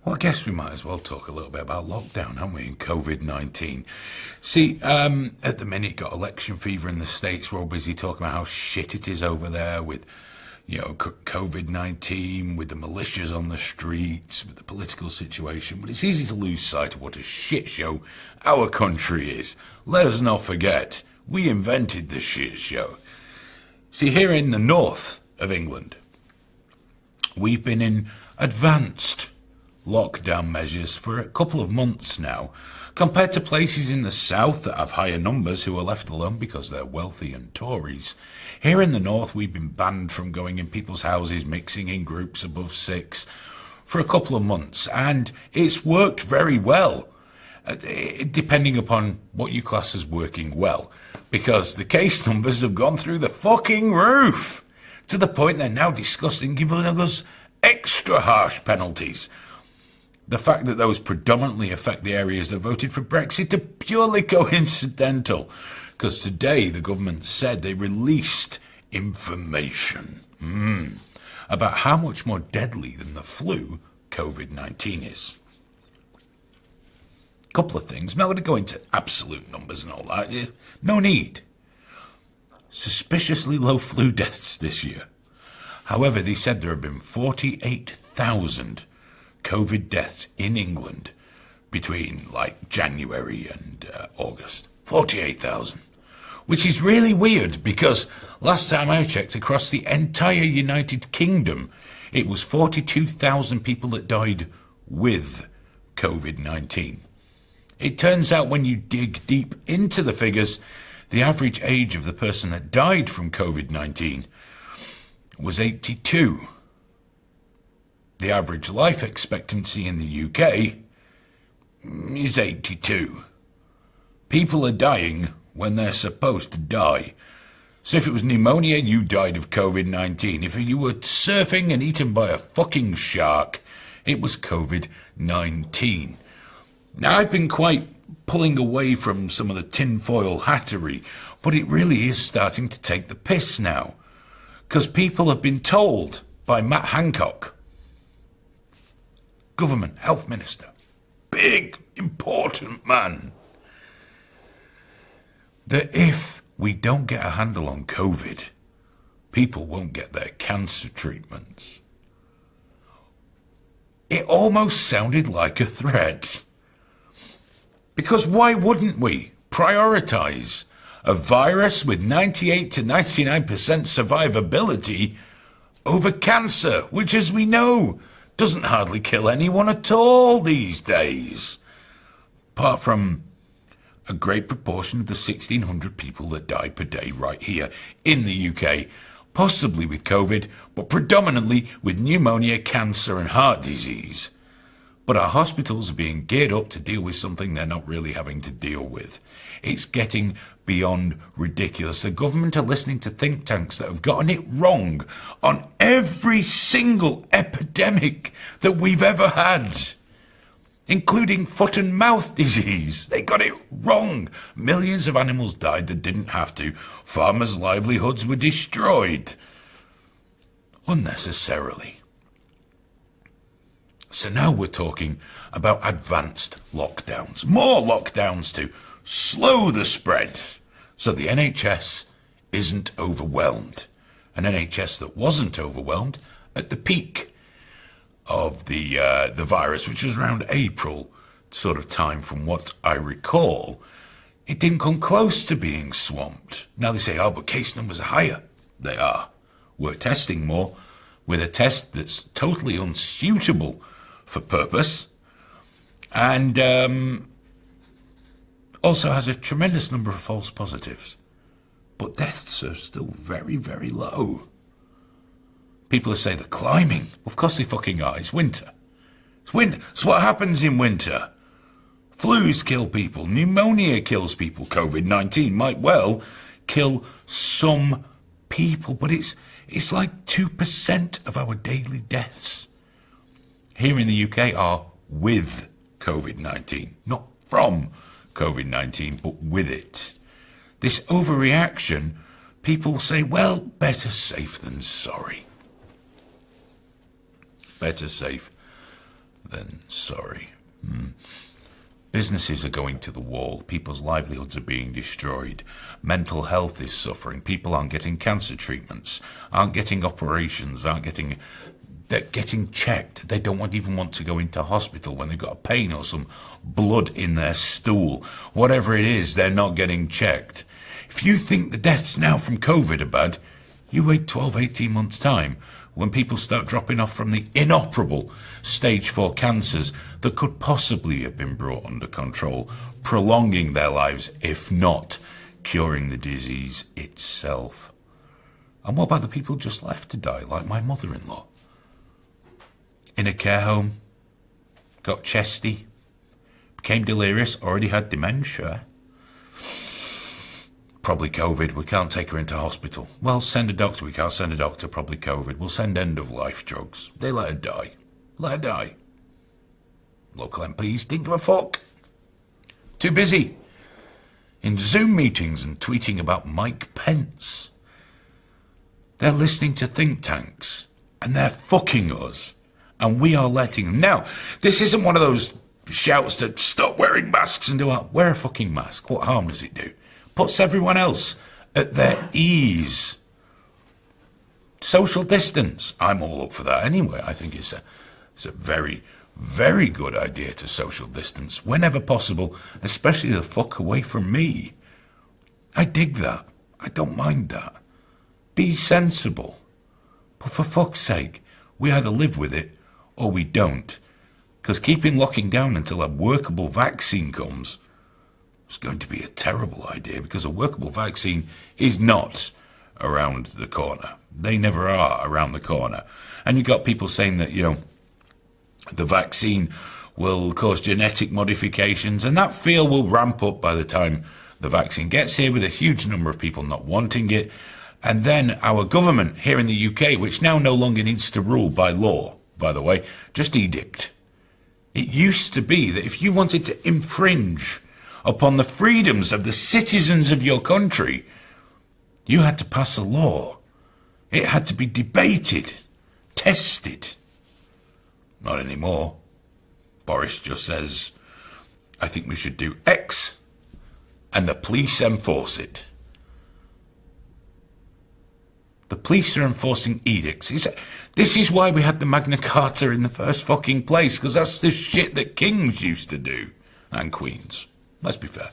Well, I guess we might as well talk a little bit about lockdown, haven't we, and COVID-19. See, at the minute, got election fever in the States. We're all busy talking about how shit it is over there with, COVID-19, with the militias on the streets, with the political situation. But it's easy to lose sight of what a shit show our country is. Let us not forget, we invented the shit show. See, here in the north of England, we've been in advanced lockdown measures for a couple of months now, compared to places in the south that have higher numbers who are left alone because they're wealthy and Tories. Here in the north, we've been banned from going in people's houses, mixing in groups above 6 for a couple of months, and it's worked very well, depending upon what you class as working well, because the case numbers have gone through the fucking roof, to the point they're now discussing giving us extra harsh penalties. The fact that those predominantly affect the areas that voted for Brexit are purely coincidental, because today the government said they released information about how much more deadly than the flu COVID-19 is. Couple of things. I'm not going to go into absolute numbers and all that. No need. Suspiciously low flu deaths this year. However, they said there have been 48,000 COVID deaths in England between January and August. 48,000. Which is really weird because last time I checked, across the entire United Kingdom, it was 42,000 people that died with COVID-19. It turns out when you dig deep into the figures, the average age of the person that died from COVID-19 was 82. The average life expectancy in the UK is 82. People are dying when they're supposed to die. So if it was pneumonia, you died of COVID-19. If you were surfing and eaten by a fucking shark, it was COVID-19. Now, I've been quite pulling away from some of the tinfoil hattery, but it really is starting to take the piss now. Because people have been told by Matt Hancock, Government Health Minister, big, important man, that if we don't get a handle on COVID, people won't get their cancer treatments. It almost sounded like a threat. Because why wouldn't we prioritise a virus with 98 to 99% survivability over cancer, which, as we know, doesn't hardly kill anyone at all these days, apart from a great proportion of the 1,600 people that die per day right here in the UK, possibly with COVID, but predominantly with pneumonia, cancer and heart disease. But our hospitals are being geared up to deal with something they're not really having to deal with. It's getting beyond ridiculous. The government are listening to think tanks that have gotten it wrong on every single epidemic that we've ever had, including foot and mouth disease. They got it wrong. Millions of animals died that didn't have to. Farmers' livelihoods were destroyed unnecessarily. So now we're talking about advanced lockdowns, more lockdowns to slow the spread so the NHS isn't overwhelmed. An NHS that wasn't overwhelmed at the peak of the virus, which was around April sort of time from what I recall. It didn't come close to being swamped. Now they say, but case numbers are higher. They are. We're testing more with a test that's totally unsuitable for purpose, and also has a tremendous number of false positives. But deaths are still very, very low. People are saying they're climbing. Of course they fucking are. It's winter. It's winter. It's what happens in winter. Flus kill people. Pneumonia kills people. COVID-19 might well kill some people, but it's like 2% of our daily deaths here in the UK are with COVID-19, not from COVID-19, but with it. This overreaction, people say, well, better safe than sorry. Better safe then sorry. Businesses are going to the wall. People's livelihoods are being destroyed. Mental health is suffering. People aren't getting cancer treatments, aren't getting operations, they're getting checked. They don't even want to go into hospital when they've got a pain or some blood in their stool. Whatever it is, they're not getting checked. If you think the deaths now from COVID are bad, you wait 12, 18 months' time when people start dropping off from the inoperable stage 4 cancers that could possibly have been brought under control, prolonging their lives, if not curing the disease itself. And what about the people just left to die, like my mother-in-law? In a care home, got chesty, became delirious, already had dementia. Probably COVID, we can't take her into hospital. Well, send a doctor, we can't send a doctor, probably COVID. We'll send end-of-life drugs. They let her die. Let her die. Local MPs didn't give a fuck. Too busy in Zoom meetings and tweeting about Mike Pence. They're listening to think tanks, and they're fucking us. And we are letting them. Now, this isn't one of those shouts to stop wearing masks and wear a fucking mask. What harm does it do? Puts everyone else at their ease. Social distance. I'm all up for that anyway. I think it's a very, very good idea to social distance whenever possible, especially the fuck away from me. I dig that. I don't mind that. Be sensible. But for fuck's sake, we either live with it or we don't. Because keeping locking down until a workable vaccine comes is going to be a terrible idea, because a workable vaccine is not around the corner. They never are around the corner. And you've got people saying that, the vaccine will cause genetic modifications, and that fear will ramp up by the time the vaccine gets here, with a huge number of people not wanting it. And then our government here in the UK, which now no longer needs to rule by law, by the way, just edict. It used to be that if you wanted to infringe upon the freedoms of the citizens of your country, you had to pass a law. It had to be debated, tested. Not anymore. Boris just says, I think we should do X, and the police enforce it. The police are enforcing edicts. This is why we had the Magna Carta in the first fucking place, because that's the shit that kings used to do, and queens. Let's be fair.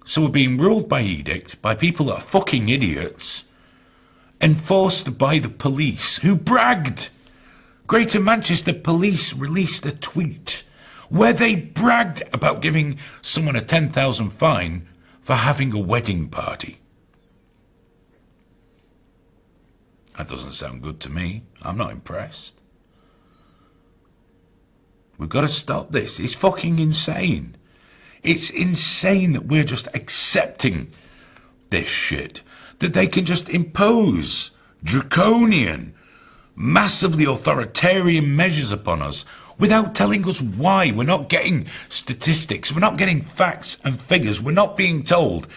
So we're being ruled by edict, by people that are fucking idiots, enforced by the police, who bragged. Greater Manchester Police released a tweet where they bragged about giving someone a £10,000 fine for having a wedding party. That doesn't sound good to me. I'm not impressed. We've got to stop this. It's fucking insane. It's insane that we're just accepting this shit. That they can just impose draconian, massively authoritarian measures upon us without telling us why. We're not getting statistics. We're not getting facts and figures. We're not being told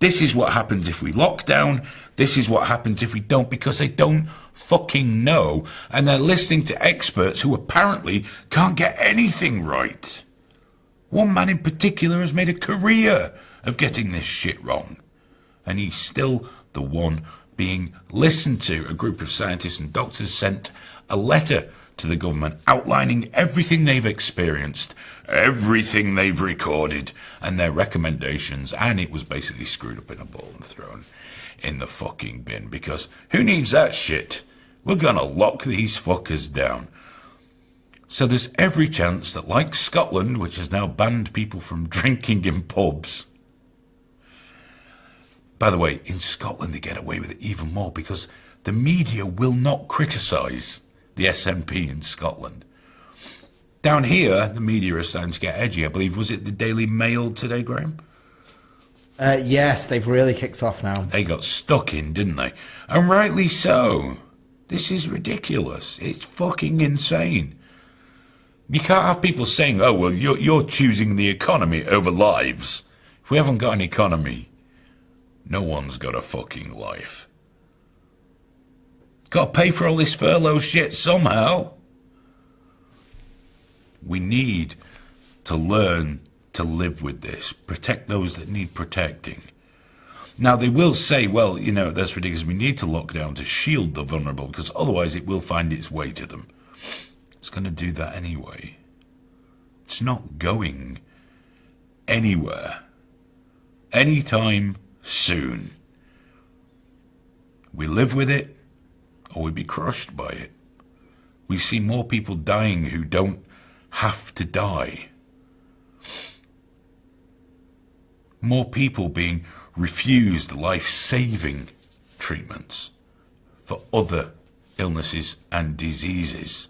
this is what happens if we lock down. This is what happens if we don't, because they don't fucking know. And they're listening to experts who apparently can't get anything right. One man in particular has made a career of getting this shit wrong. And he's still the one being listened to. A group of scientists and doctors sent a letter to the government outlining everything they've experienced, everything they've recorded, and their recommendations. And it was basically screwed up in a ball and thrown in the fucking bin, because who needs that shit? We're gonna lock these fuckers down. So there's every chance that, like Scotland, which has now banned people from drinking in pubs. By the way, in Scotland they get away with it even more, because the media will not criticise the SNP in Scotland. Down here, the media is starting to get edgy. I believe, was it the Daily Mail today, Graham? Yes, they've really kicked off now. They got stuck in, didn't they? And rightly so. This is ridiculous. It's fucking insane. You can't have people saying, oh, well, you're choosing the economy over lives. If we haven't got an economy, no one's got a fucking life. Got to pay for all this furlough shit somehow. We need to learn to live with this, protect those that need protecting. Now, they will say, well, you know, that's ridiculous. We need to lock down to shield the vulnerable because otherwise it will find its way to them. It's going to do that anyway. It's not going anywhere anytime soon. We live with it or we be crushed by it. We see more people dying who don't have to die. More people being refused life-saving treatments for other illnesses and diseases.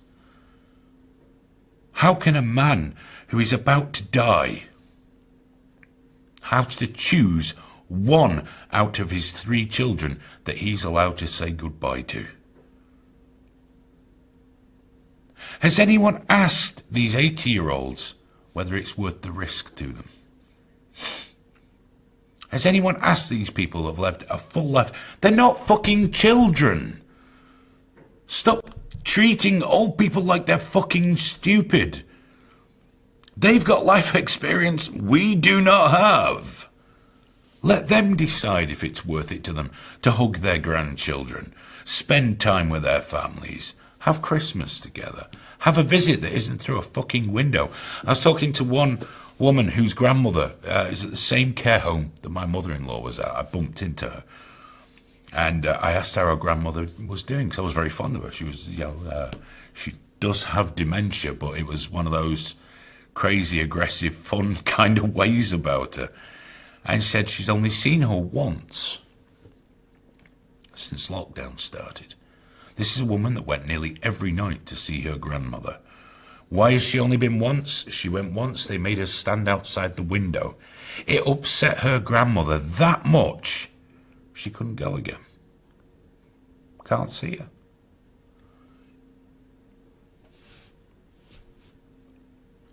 How can a man who is about to die have to choose one out of his 3 children that he's allowed to say goodbye to? Has anyone asked these 80-year-olds whether it's worth the risk to them? Has anyone asked these people who have lived a full life? They're not fucking children. Stop treating old people like they're fucking stupid. They've got life experience we do not have. Let them decide if it's worth it to them to hug their grandchildren, spend time with their families, have Christmas together, have a visit that isn't through a fucking window. I was talking to one woman whose grandmother is at the same care home that my mother-in-law was at. I bumped into her. And I asked how her grandmother was doing, because I was very fond of her. She was, she does have dementia, but it was one of those crazy, aggressive, fun kind of ways about her. And she said she's only seen her once since lockdown started. This is a woman that went nearly every night to see her grandmother. Why has she only been once? She went once. They made her stand outside the window. It upset her grandmother that much, she couldn't go again. Can't see her.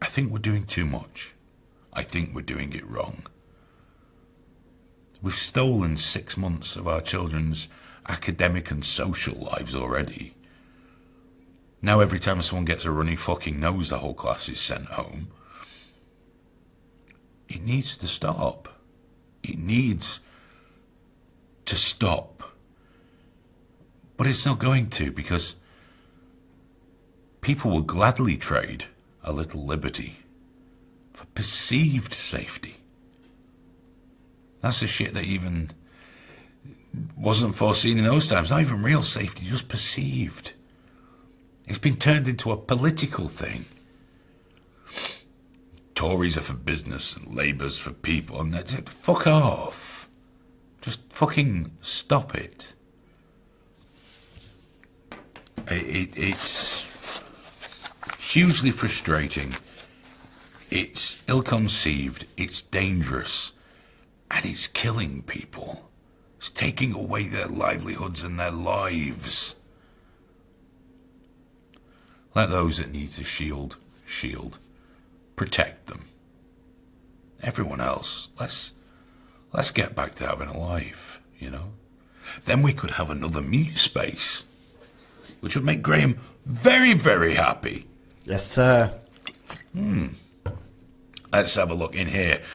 I think we're doing too much. I think we're doing it wrong. We've stolen 6 months of our children's academic and social lives already. Now every time someone gets a runny fucking nose, the whole class is sent home. It needs to stop. It needs to stop. But it's not going to, because people will gladly trade a little liberty for perceived safety. That's the shit that even wasn't foreseen in those times. Not even real safety, just perceived. It's been turned into a political thing. Tories are for business and Labour's for people, and that's it. Fuck off. Just fucking stop it. It's hugely frustrating. It's ill-conceived. It's dangerous. And it's killing people. It's taking away their livelihoods and their lives. Let those that need to shield. Protect them. Everyone else, let's get back to having a life, you know? Then we could have another mute space, which would make Graham very, very happy. Yes, sir. Let's have a look in here.